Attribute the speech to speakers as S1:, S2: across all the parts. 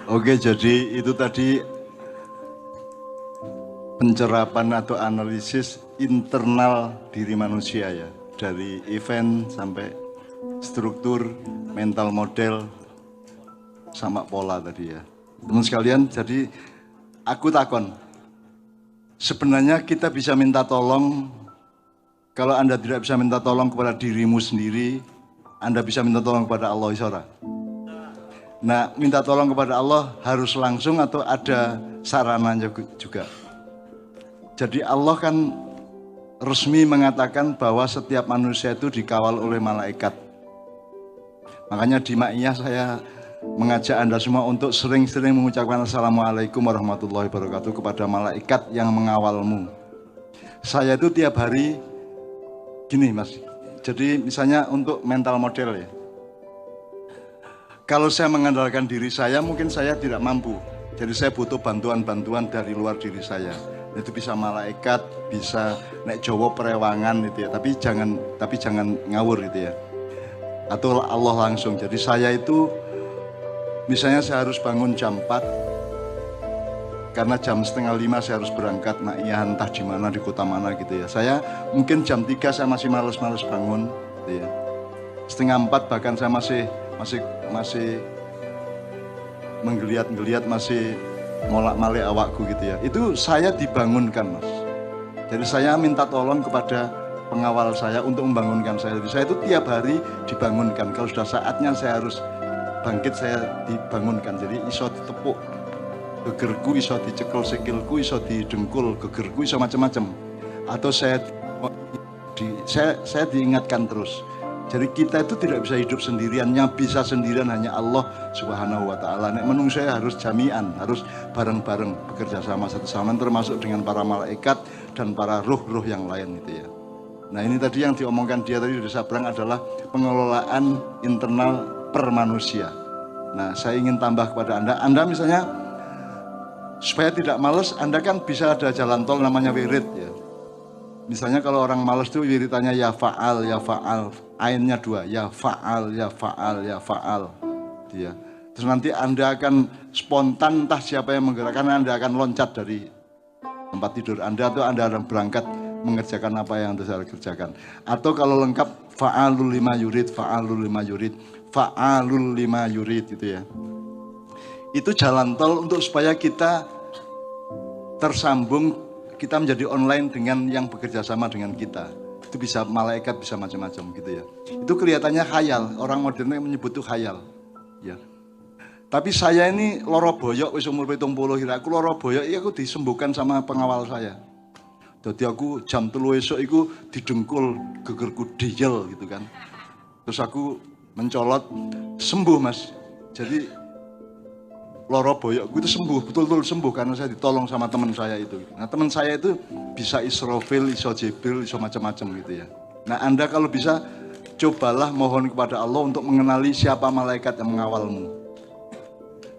S1: Oke, jadi itu tadi pencerapan atau analisis internal diri manusia ya, dari event sampai struktur, mental model, sama pola tadi ya. Teman sekalian, jadi aku takon, sebenarnya kita bisa minta tolong. Kalau Anda tidak bisa minta tolong kepada dirimu sendiri, Anda bisa minta tolong kepada Allah Isra. Nah, minta tolong kepada Allah harus langsung atau ada sarananya juga. Jadi Allah kan resmi mengatakan bahwa setiap manusia itu dikawal oleh malaikat. Makanya di Ma'iyah saya mengajak Anda semua untuk sering-sering mengucapkan Assalamualaikum warahmatullahi wabarakatuh kepada malaikat yang mengawalmu. Saya itu tiap hari gini mas, jadi misalnya untuk mental model ya. Kalau saya mengandalkan diri saya, mungkin saya tidak mampu. Jadi saya butuh bantuan-bantuan dari luar diri saya. Itu bisa malaikat, bisa nek Jawa perewangan gitu ya. Tapi jangan ngawur gitu ya. Atau Allah langsung. Jadi saya itu misalnya saya harus bangun jam 4 karena jam 4:30 saya harus berangkat Ma'iyah entah di mana, di kota mana gitu ya. Saya mungkin jam 3 saya masih males-males bangun gitu ya. 3:30 bahkan saya masih menggeliat-geliat, masih molak-malik awakku gitu ya. Itu saya dibangunkan mas. Jadi saya minta tolong kepada pengawal saya untuk membangunkan saya. Jadi saya itu tiap hari dibangunkan. Kalau sudah saatnya saya harus bangkit, saya dibangunkan. Jadi iso ditepuk gegerku, iso dicekel sikilku, iso didengkul gegerku, iso macam-macam. Atau saya diingatkan terus. Jadi kita itu tidak bisa hidup sendirian, yang bisa sendirian hanya Allah Subhanahu wa Ta'ala. Nek menungso harus jami'an, harus bareng-bareng bekerja sama satu sama, termasuk dengan para malaikat dan para ruh-ruh yang lain gitu ya. Nah ini tadi yang diomongkan dia tadi di Sabrang adalah pengelolaan internal per manusia. Nah saya ingin tambah kepada Anda misalnya supaya tidak males, Anda kan bisa ada jalan tol namanya wirid ya. Misalnya kalau orang malas tuh wiritannya ya fa'al, ainnya 2, ya fa'al, ya fa'al, ya fa'al. Ya. Terus nanti Anda akan spontan, entah siapa yang menggerakkan, Anda akan loncat dari tempat tidur Anda atau Anda akan berangkat mengerjakan apa yang harus Anda kerjakan. Atau kalau lengkap fa'alul lima yurid, fa'alul lima yurid, fa'alul lima yurid gitu ya. Itu jalan tol untuk supaya kita tersambung, kita menjadi online dengan yang bekerja sama dengan kita. Itu bisa malaikat, bisa macam-macam gitu ya. Itu kelihatannya khayal, orang modern menyebut itu khayal. Ya. Tapi saya ini loro boyok, wis umur 70 aku loro boyok, aku disembuhkan sama pengawal saya. Jadi aku jam 3 esok itu didengkul gegerku dijel gitu kan. Terus aku mencolot, sembuh mas. Jadi loro boyokku itu sembuh, betul-betul sembuh karena saya ditolong sama teman saya itu. Nah teman saya itu bisa Israfil, iso Jibril, iso macam-macam gitu ya. Nah Anda kalau bisa cobalah mohon kepada Allah untuk mengenali siapa malaikat yang mengawalmu.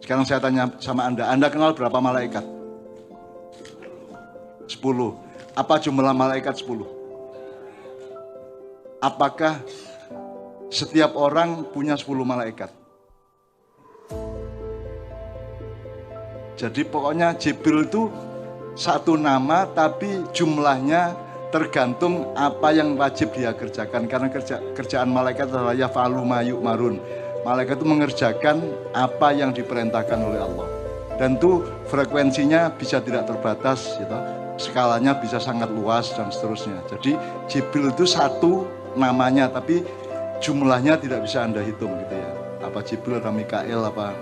S1: Sekarang saya tanya sama Anda kenal berapa malaikat? 10. Apa jumlah malaikat 10? Apakah setiap orang punya 10 malaikat? Jadi pokoknya Jibril itu satu nama tapi jumlahnya tergantung apa yang wajib dia kerjakan. Karena kerjaan malaikat adalah yaf'alu ma yu'marun. Malaikat itu mengerjakan apa yang diperintahkan oleh Allah. Dan itu frekuensinya bisa tidak terbatas, gitu. Skalanya bisa sangat luas dan seterusnya. Jadi Jibril itu satu namanya tapi jumlahnya tidak bisa Anda hitung gitu ya. Apa Jibril atau Mikael apa.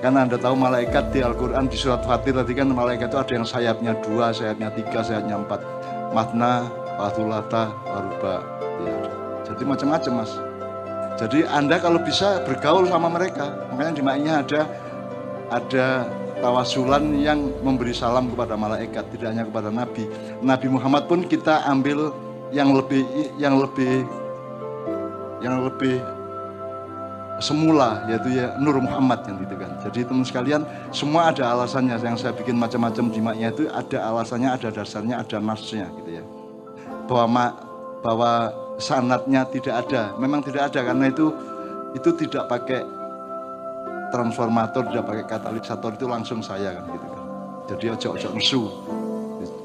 S1: Karena Anda tahu malaikat di Al-Quran di surat Fatir tadi kan malaikat itu ada yang sayapnya 2, sayapnya 3, sayapnya 4. Matna, Fatulata, Waruba. Ya. Jadi macam-macam mas. Jadi Anda kalau bisa bergaul sama mereka. Makanya di Ma'iyah ada tawasulan yang memberi salam kepada malaikat. Tidak hanya kepada Nabi. Nabi Muhammad pun kita ambil yang lebih semula, yaitu ya Nur Muhammad yang gitu kan. Jadi teman sekalian semua ada alasannya. Yang saya bikin macam-macam di Ma'iyah itu ada alasannya, ada dasarnya, ada nasnya gitu ya. Bahwa sanatnya tidak ada. Memang tidak ada karena itu tidak pakai transformator, tidak pakai katalisator, itu langsung saya kan gitu kan. Jadi ojo nesu.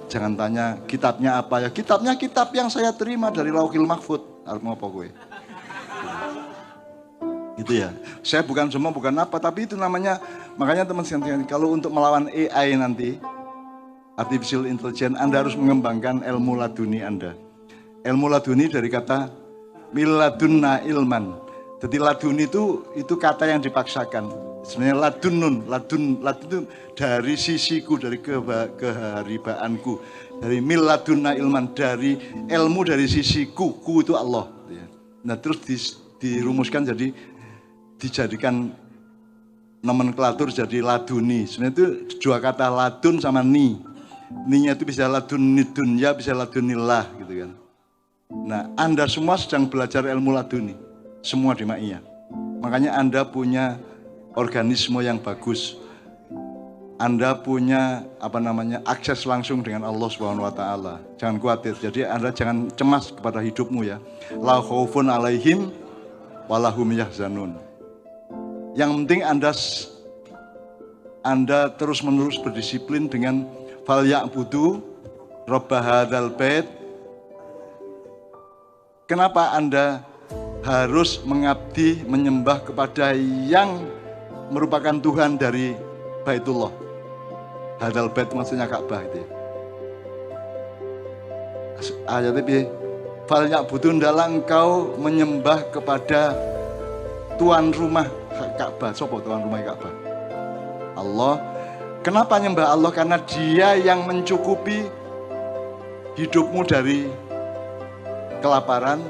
S1: Jangan tanya kitabnya apa ya. Kitabnya kitab yang saya terima dari Lauhil Mahfud. Arep ngopo kowe? Gitu ya. Saya bukan semua, bukan apa, tapi itu namanya, makanya teman-teman kalau untuk melawan AI nanti, artificial intelligence, Anda harus mengembangkan ilmu laduni Anda. Ilmu laduni dari kata miladunna ilman. Jadi laduni itu kata yang dipaksakan. Sebenarnya ladun itu dari sisiku, dari keharibaanku, dari miladunna ilman, dari ilmu dari sisiku, ku itu Allah. Nah terus dirumuskan jadi, dijadikan nomenklatur jadi laduni. Sebenarnya itu dua kata, ladun sama ni. Ninya itu bisa ladun dunya, bisa ladunillah gitu kan. Nah, Anda semua sedang belajar ilmu laduni, semua di Ma'iyah. Makanya Anda punya organisme yang bagus. Anda punya akses langsung dengan Allah Subhanahu wa taala. Jangan khawatir. Jadi Anda jangan cemas kepada hidupmu ya. La khaufun alaihim walahum yahzanun. Yang penting Anda terus-menerus berdisiplin dengan fal ya'budu rabb hadzal bait. Kenapa Anda harus mengabdi, menyembah kepada yang merupakan Tuhan dari Baitullah? Hadzal bait maksudnya Ka'bah itu ya. Ayatnya piye? Fal ya'budu, hendaklah engkau menyembah kepada tuan rumah Ka'bah. Sopo tuan rumah Ka'bah? Allah. Kenapa nyembah Allah? Karena Dia yang mencukupi hidupmu dari kelaparan,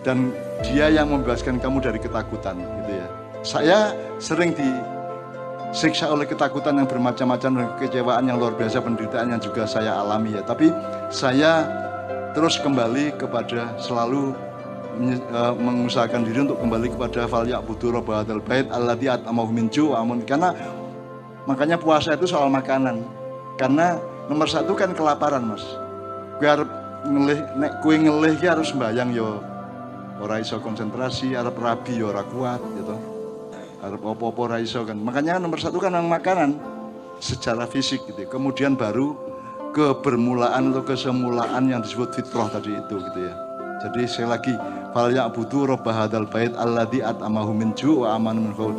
S1: dan Dia yang membebaskan kamu dari ketakutan, gitu ya. Saya sering disiksa oleh ketakutan yang bermacam-macam, kekecewaan yang luar biasa, penderitaan yang juga saya alami ya. Tapi saya terus kembali kepada selalu mengusahakan diri untuk kembali kepada fal ya'budu rabb hadzal bait alladzi at'amahum min ju' wa amun. Karena makanya puasa itu soal makanan. Karena nomor satu kan kelaparan, Mas. Kowe arep ngelih, nek kowe ngelih ki harus mbayang yo ora iso konsentrasi, arep rabi yo ora kuat gitu. Arep apa-apa ora iso kan. Makanya nomor satu kan makanan secara fisik gitu. Kemudian baru kebermulaan atau kesemulaan yang disebut fitrah tadi itu gitu ya. Jadi sekali lagi, fal ya'budu rabb hadzal bait alladzi at'amahum min ju' wa amanahum min khauf.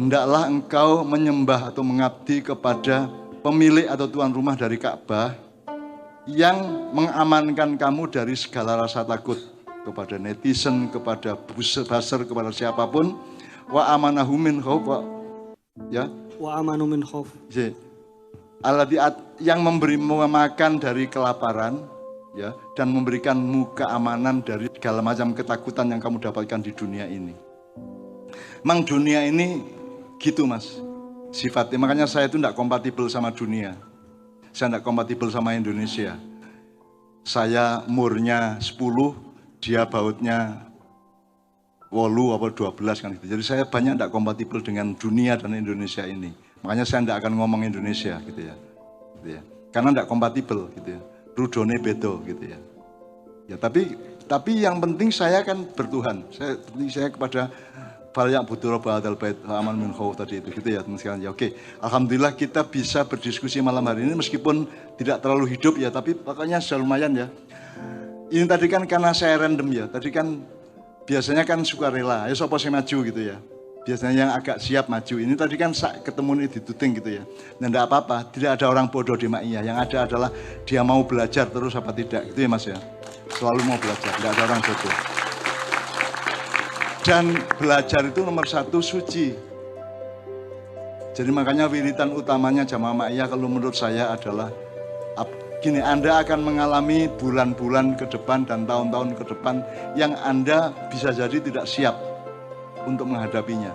S1: Hendaklah engkau menyembah atau mengabdi kepada pemilik atau tuan rumah dari Ka'bah yang mengamankan kamu dari segala rasa takut, kepada netizen, kepada buzzer, kepada siapapun. Wa amanahum min khauf, ya.
S2: Wa amanu min khauf.
S1: Alladzi yang memberi makan dari kelaparan, ya, dan memberikanmu keamanan dari segala macam ketakutan yang kamu dapatkan di dunia ini. Mang dunia ini gitu, Mas, sifatnya. Makanya saya itu tidak kompatibel sama dunia. Saya tidak kompatibel sama Indonesia. Saya umurnya 10, dia bautnya 8 atau 12 kan gitu. Jadi saya banyak tidak kompatibel dengan dunia dan Indonesia ini. Makanya saya tidak akan ngomong Indonesia gitu ya. Gitu ya. Karena tidak kompatibel gitu ya. Rudone bedo gitu ya. Ya tapi yang penting saya kan bertuhan. Saya kepada fal ya'budu rabb hadzal bait aman min khauf tadi itu gitu ya teman sekalian. Ya oke. Alhamdulillah kita bisa berdiskusi malam hari ini meskipun tidak terlalu hidup ya, tapi pokoknya sudah lumayan ya. Ini tadi kan karena saya random ya. Tadi kan biasanya kan sukarela. Ayo sapa sing maju gitu ya. Biasanya yang agak siap maju. Ini tadi kan ketemu di tuting gitu ya. Dan tidak apa-apa, tidak ada orang bodoh di Ma'iyah. Yang ada adalah dia mau belajar terus apa tidak. Gitu ya Mas ya. Selalu mau belajar, tidak ada orang bodoh. Dan belajar itu nomor satu suci. Jadi makanya wiritan utamanya jamaah Ma'iyah kalau menurut saya adalah gini, Anda akan mengalami bulan-bulan ke depan dan tahun-tahun ke depan yang Anda bisa jadi tidak siap untuk menghadapinya.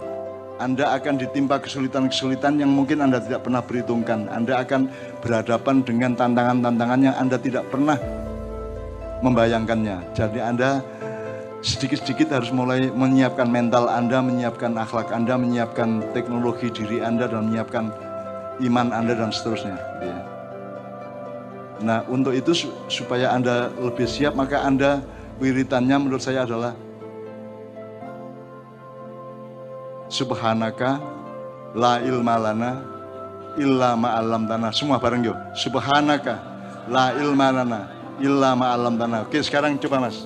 S1: Anda akan ditimpa kesulitan-kesulitan yang mungkin Anda tidak pernah perhitungkan. Anda akan berhadapan dengan tantangan-tantangan yang Anda tidak pernah membayangkannya. Jadi Anda sedikit-sedikit harus mulai menyiapkan mental Anda, menyiapkan akhlak Anda, menyiapkan teknologi diri Anda, dan menyiapkan iman Anda dan seterusnya. Gitu ya. Nah, untuk itu supaya Anda lebih siap, maka Anda wiritannya menurut saya adalah Subhanaka la ilma lana illa ma'allamtana. Semua bareng yuk. Subhanaka la ilma lana illa ma'allamtana. Oke, sekarang coba Mas.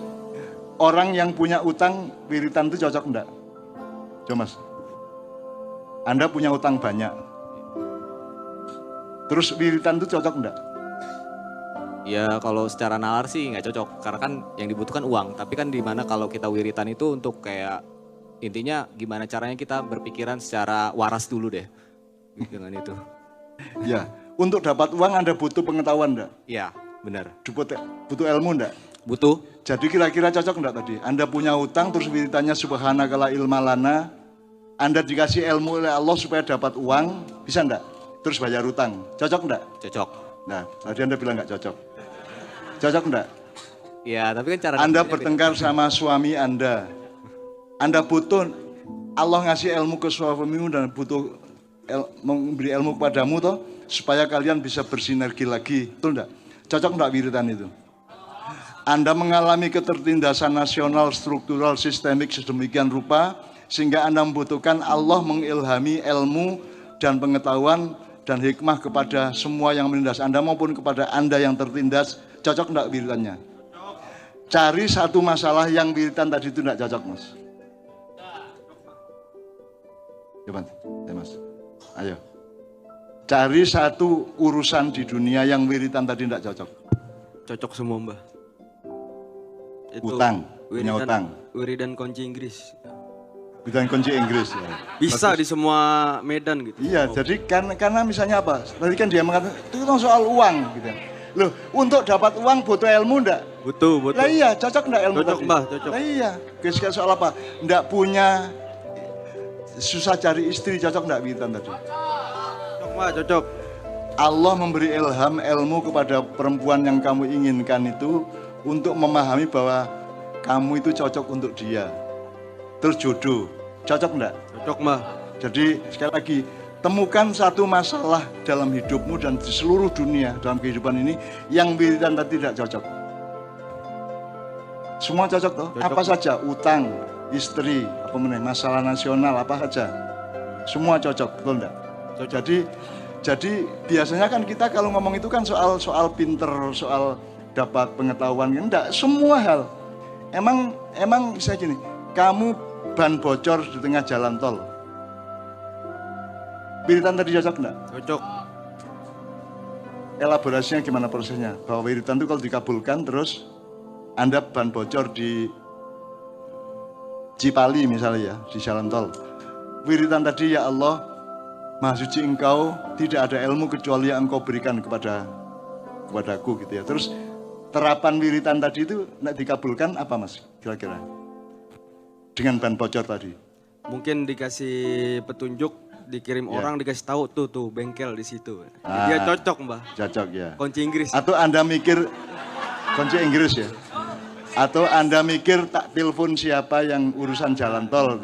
S1: Orang yang punya utang wiritan itu cocok enggak? Coba Mas. Anda punya utang banyak. Terus wiritan itu cocok enggak?
S2: Ya kalau secara nalar sih nggak cocok. Karena kan yang dibutuhkan uang. Tapi kan dimana kalau kita wiritan itu untuk kayak intinya gimana caranya kita berpikiran secara waras dulu deh. Dengan itu.
S1: Ya, untuk dapat uang Anda butuh pengetahuan enggak?
S2: Iya, benar.
S1: Butuh ilmu enggak?
S2: Butuh.
S1: Jadi kira-kira cocok enggak tadi? Anda punya utang terus wiritannya subhanaka la ilma lana. Anda dikasih ilmu oleh Allah supaya dapat uang, bisa enggak? Terus bayar utang, cocok enggak?
S2: Cocok.
S1: Nah, tadi Anda bilang enggak cocok. Cocok enggak?
S2: Ya, tapi kan cara
S1: Anda bertengkar sama suami Anda. Anda butuh, Allah ngasih ilmu ke suamimu dan butuh memberi ilmu kepadamu toh, supaya kalian bisa bersinergi lagi, betul enggak? Cocok enggak wiritan itu? Anda mengalami ketertindasan nasional, struktural, sistemik sedemikian rupa, sehingga Anda membutuhkan Allah mengilhami ilmu dan pengetahuan dan hikmah kepada semua yang menindas Anda maupun kepada Anda yang tertindas. Cocok enggak wiritannya? Cari satu masalah yang wiritan tadi itu enggak cocok, Mas. Coba, ya Mas. Ayo. Cari satu urusan di dunia yang wiritan tadi enggak cocok.
S3: Cocok semua Mbah. Itu
S1: Utang, punya utang.
S3: Wiridan kunci Inggris.
S1: Wiridan kunci Inggris ya.
S3: Bisa
S1: Bagus.
S3: di semua medan gitu.
S1: Iya, jadi karena misalnya apa? Tadi kan dia mengatakan itu kan soal uang gitu. Loh, untuk dapat uang butuh ilmu enggak?
S3: Butuh.
S1: Lah iya, cocok enggak ilmu
S3: Cocok
S1: tadi?
S3: Mbah, cocok.
S1: Lah iya, kayak soal apa? Enggak punya, susah cari istri, cocok enggak wiritan tadi?
S3: Cocok Mbah, cocok.
S1: Allah memberi ilham ilmu kepada perempuan yang kamu inginkan itu untuk memahami bahwa kamu itu cocok untuk dia. Terus jodoh, cocok enggak?
S3: Cocok Mbah.
S1: Jadi sekali lagi, temukan satu masalah dalam hidupmu dan di seluruh dunia dalam kehidupan ini yang wiritan tadi tidak cocok. Semua cocok toh?
S3: Cocok.
S1: Apa saja? Utang, istri, apa masalah nasional, apa saja. Semua cocok, betul enggak?
S3: Cocok.
S1: Jadi biasanya kan kita kalau ngomong itu kan soal pinter, soal dapat pengetahuan, enggak, semua hal. Emang saya gini, kamu ban bocor di tengah jalan tol. Wiritan tadi cocok enggak?
S3: Cocok.
S1: Elaborasinya gimana prosesnya? Bahwa wiritan itu kalau dikabulkan terus Anda ban bocor di Cipali misalnya ya, di jalan tol. Wiritan tadi, ya Allah, Maha Suci Engkau, tidak ada ilmu kecuali yang Engkau berikan kepadaku gitu ya. Terus terapan wiritan tadi itu nak dikabulkan apa Mas kira-kira? Dengan ban bocor tadi.
S3: Mungkin dikasih petunjuk, dikirim
S1: Ya.
S3: orang, dikasih tahu tuh bengkel di situ.
S1: Ah.
S3: Dia cocok Mbah.
S1: Cocok ya.
S3: Kunci Inggris.
S1: Atau Anda mikir kunci Inggris ya? Atau Anda mikir tak telepon siapa yang urusan jalan tol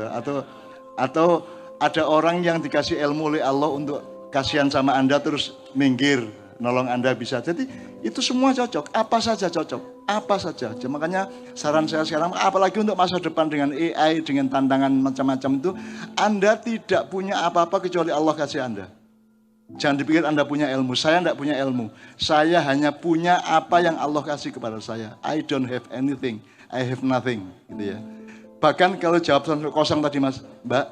S1: atau ada orang yang dikasih ilmu oleh Allah untuk kasihan sama Anda terus minggir nolong Anda bisa. Jadi itu semua cocok, apa saja cocok, apa saja. Makanya saran saya sekarang, apalagi untuk masa depan dengan AI, dengan tantangan macam-macam itu, Anda tidak punya apa-apa kecuali Allah kasih Anda. Jangan dipikir Anda punya ilmu, saya tidak punya ilmu. Saya hanya punya apa yang Allah kasih kepada saya. I don't have anything, I have nothing. Gitu ya. Bahkan kalau jawab kosong tadi Mas, Mbak,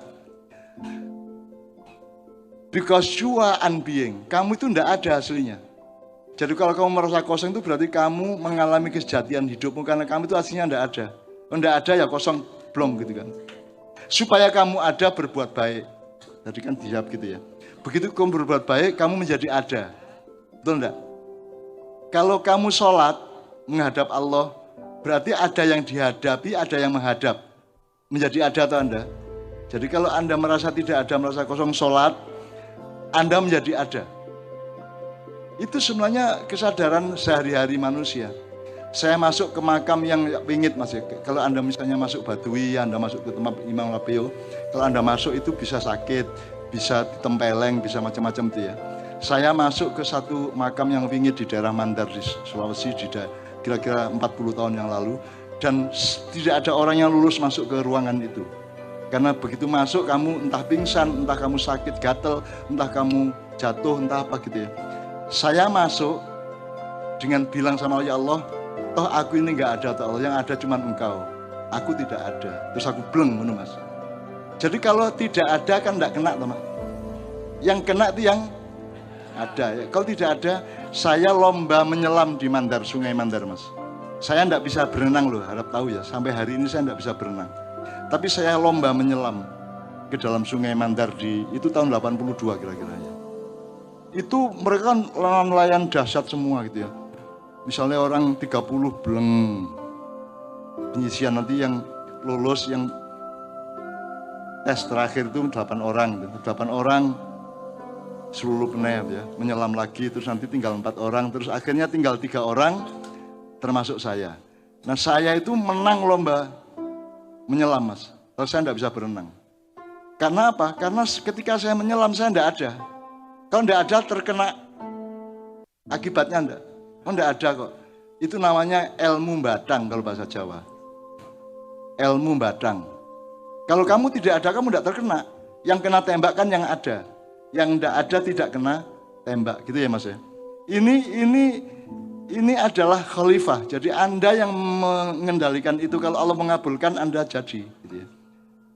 S1: because you are unbeing, kamu itu tidak ada aslinya. Jadi kalau kamu merasa kosong itu berarti kamu mengalami kesejatian hidupmu karena kamu itu aslinya tidak ada. Kalau tidak ada ya kosong, blong gitu kan. Supaya kamu ada berbuat baik. Tadi kan dijawab gitu ya. Begitu kamu berbuat baik, kamu menjadi ada. Betul enggak? Kalau kamu sholat menghadap Allah, berarti ada yang dihadapi, ada yang menghadap. Menjadi ada atau Anda? Jadi kalau Anda merasa tidak ada, merasa kosong sholat, Anda menjadi ada. Itu sebenarnya kesadaran sehari-hari manusia. Saya masuk ke makam yang wingit Mas ya. Kalau Anda misalnya masuk Badui, Anda masuk ke tempat Imam Lapeo, kalau Anda masuk itu bisa sakit, bisa ditempeleng, bisa macam-macam itu ya. Saya masuk ke satu makam yang wingit di daerah Mandar di Sulawesi kira-kira 40 tahun yang lalu, dan tidak ada orang yang lulus masuk ke ruangan itu. Karena begitu masuk kamu entah pingsan, entah kamu sakit gatel, entah kamu jatuh, entah apa gitu ya. Saya masuk dengan bilang sama Allah, ya Allah, toh aku ini nggak ada, toh Allah, yang ada cuma Engkau. Aku tidak ada. Terus aku bleng, Mas. Jadi kalau tidak ada kan enggak kena, teman. Yang kena itu yang ada. Ya. Kalau tidak ada, saya lomba menyelam di Mandar, Sungai Mandar, Mas. Saya enggak bisa berenang loh, harap tahu ya. Sampai hari ini saya enggak bisa berenang. Tapi saya lomba menyelam ke dalam Sungai Mandar itu tahun 82 kira-kira ya. Itu mereka kan nelayan dahsyat semua gitu ya. Misalnya orang 30 beleng penyisian, nanti yang lulus yang tes terakhir itu 8 orang. 8 orang seluruh penayap ya, menyelam lagi, terus nanti tinggal 4 orang, terus akhirnya tinggal 3 orang termasuk saya. Nah saya itu menang lomba menyelam, Mas. Terus saya tidak bisa berenang. Karena apa? Karena ketika saya menyelam saya tidak ada. Kalau tidak ada terkena akibatnya enggak. Oh enggak ada kok. Itu namanya ilmu batang kalau bahasa Jawa. Ilmu batang. Kalau kamu tidak ada, kamu tidak terkena. Yang kena tembak kan yang ada. Yang tidak ada tidak kena tembak. Gitu ya Mas ya. Ini adalah khalifah. Jadi Anda yang mengendalikan itu. Kalau Allah mengabulkan Anda jadi. Gitu ya.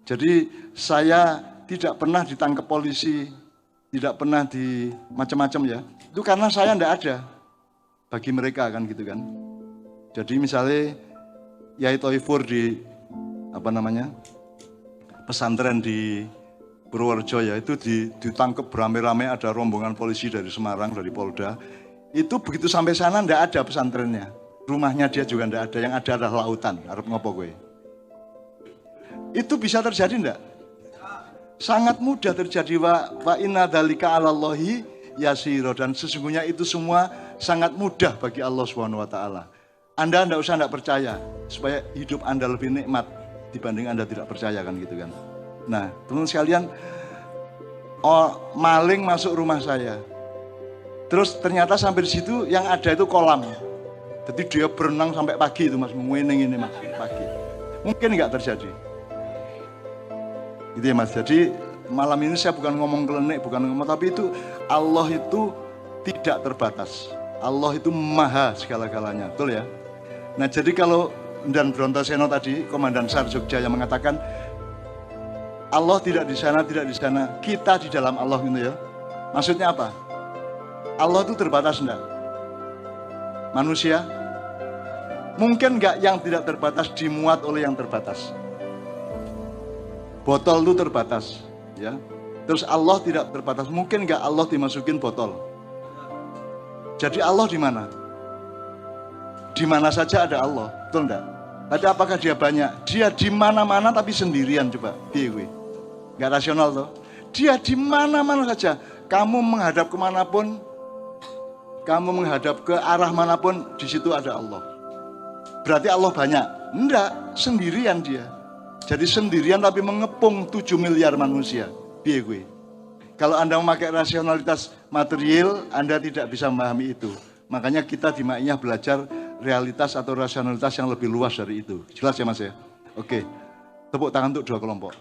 S1: Jadi saya tidak pernah ditangkap polisi. Tidak pernah di macam-macam ya. Itu karena saya tidak ada. Bagi mereka kan gitu kan. Jadi misalnya Yai Toifur di pesantren di Purworejo ya, itu ditangkap beramai-ramai, ada rombongan polisi dari Semarang, dari Polda. Itu begitu sampai sana enggak ada pesantrennya. Rumahnya dia juga enggak ada, yang ada adalah lautan. Arep ngopo kowe? Itu bisa terjadi enggak? Sangat mudah terjadi. Wa inna dzalika 'alallahi yasiro, dan sesungguhnya itu semua sangat mudah bagi Allah Subhanahu wa taala. Anda enggak usah enggak percaya supaya hidup Anda lebih nikmat dibanding Anda tidak percaya kan gitu kan. Nah, teman-teman sekalian, maling masuk rumah saya. Terus ternyata sampai di situ yang ada itu kolam. Jadi dia berenang sampai pagi itu Mas, menguining ini Mas, pagi. Mungkin enggak terjadi. Gitu ya Mas. Jadi malam ini saya bukan ngomong kelenik, bukan ngomong, tapi itu Allah itu tidak terbatas. Allah itu maha segala-galanya, betul ya? Nah jadi kalau dan Brontoseno tadi, Komandan SAR Jogja yang mengatakan Allah tidak di sana, kita di dalam Allah gitu ya. Maksudnya apa? Allah itu terbatas enggak? Manusia? Mungkin enggak yang tidak terbatas dimuat oleh yang terbatas? Botol itu terbatas, ya. Terus Allah tidak terbatas, mungkin enggak Allah dimasukin botol? Jadi Allah di mana? Di mana saja ada Allah, betul enggak? Tapi apakah dia banyak? Dia di mana-mana tapi sendirian, coba. Piye enggak rasional toh? Dia di mana-mana saja. Kamu menghadap kemanapun, kamu menghadap ke arah manapun, di situ ada Allah. Berarti Allah banyak? Enggak, sendirian dia. Jadi sendirian tapi mengepung 7 miliar manusia. Piye gue? Kalau Anda memakai rasionalitas material, Anda tidak bisa memahami itu. Makanya kita di Ma'iyah belajar realitas atau rasionalitas yang lebih luas dari itu. Jelas ya Mas ya? Oke, tepuk tangan untuk dua kelompok.